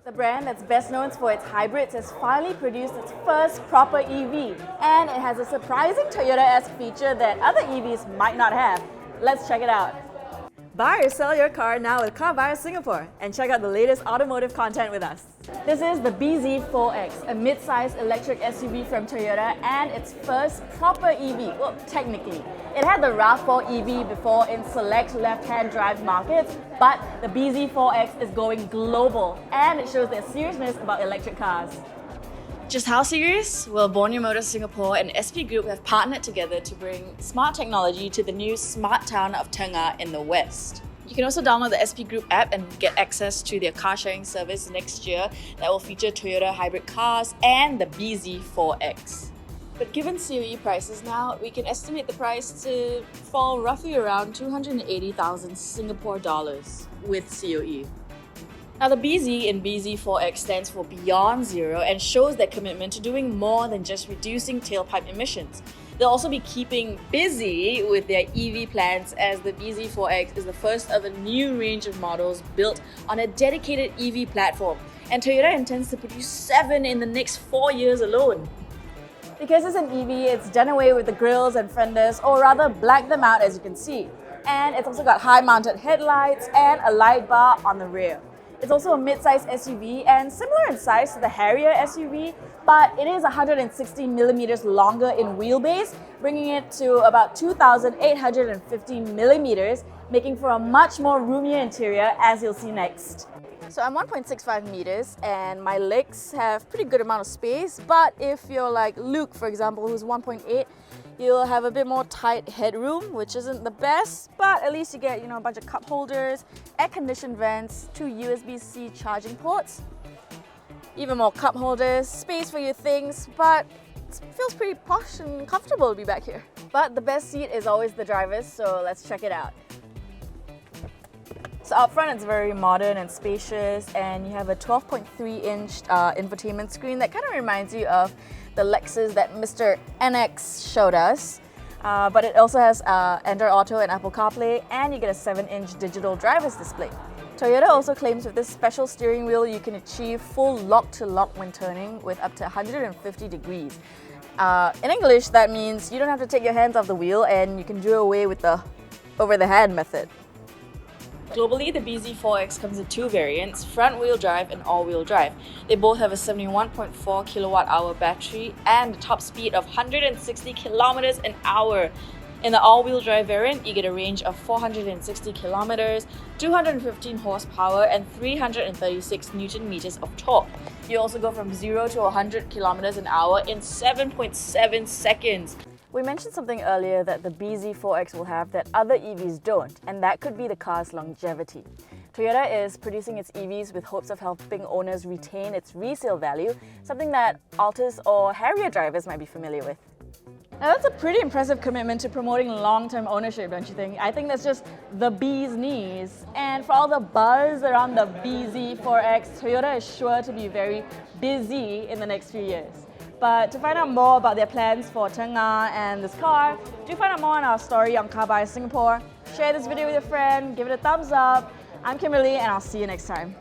The brand that's best known for its hybrids has finally produced its first proper EV, and it has a surprising Toyota-esque feature that other EVs might not have. Let's check it out. Buy or sell your car now with CarBuyer Singapore and check out the latest automotive content with us. This is the BZ4X, a mid-size electric SUV from Toyota and its first proper EV. Well, technically. It had the RAV4 EV before in select left-hand drive markets, but the BZ4X is going global and it shows their seriousness about electric cars. Just how serious? Well, Borneo Motors Singapore and SP Group have partnered together to bring smart technology to the new smart town of Tengah in the west. You can also download the SP Group app and get access to their car sharing service next year that will feature Toyota hybrid cars and the BZ4X. But given COE prices now, we can estimate the price to fall roughly around 280,000 Singapore dollars with COE. Now, the BZ in BZ4X stands for Beyond Zero and shows their commitment to doing more than just reducing tailpipe emissions. They'll also be keeping busy with their EV plans, as the BZ4X is the first of a new range of models built on a dedicated EV platform, and Toyota intends to produce 7 in the next 4 years alone. Because it's an EV, it's done away with the grills and fenders, or rather blacked them out, as you can see. And it's also got high-mounted headlights and a light bar on the rear. It's also a mid-size SUV and similar in size to the Harrier SUV, but it is 160 millimeters longer in wheelbase, bringing it to about 2,850 millimeters, making for a much more roomier interior, as you'll see next. So I'm 1.65 meters and my legs have pretty good amount of space, but if you're like Luke, for example, who's 1.8, you'll have a bit more tight headroom, which isn't the best, but at least you get, a bunch of cup holders, air-conditioned vents, 2 USB-C charging ports, even more cup holders, space for your things, but it feels pretty posh and comfortable to be back here. But the best seat is always the driver's, so let's check it out. So up front, it's very modern and spacious, and you have a 12.3-inch infotainment screen that kind of reminds you of the Lexus that Mr. NX showed us. But it also has Android Auto and Apple CarPlay, and you get a 7-inch digital driver's display. Toyota also claims with this special steering wheel, you can achieve full lock-to-lock when turning with up to 150 degrees. In English, that means you don't have to take your hands off the wheel and you can do away with the over-the-hand method. Globally, the BZ4X comes in 2 variants, front-wheel drive and all-wheel drive. They both have a 71.4 kilowatt-hour battery and a top speed of 160 kilometers an hour. In the all-wheel drive variant, you get a range of 460 kilometers, 215 horsepower and 336 newton meters of torque. You also go from 0 to 100 kilometers an hour in 7.7 seconds. We mentioned something earlier that the BZ4X will have that other EVs don't, and that could be the car's longevity. Toyota is producing its EVs with hopes of helping owners retain its resale value, something that Altis or Harrier drivers might be familiar with. Now that's a pretty impressive commitment to promoting long-term ownership, don't you think? I think that's just the bee's knees. And for all the buzz around the BZ4X, Toyota is sure to be very busy in the next few years. But to find out more about their plans for Tengah and this car, do find out more on our story on CarBuyer Singapore. Share this video with a friend, give it a thumbs up. I'm Kimberly and I'll see you next time.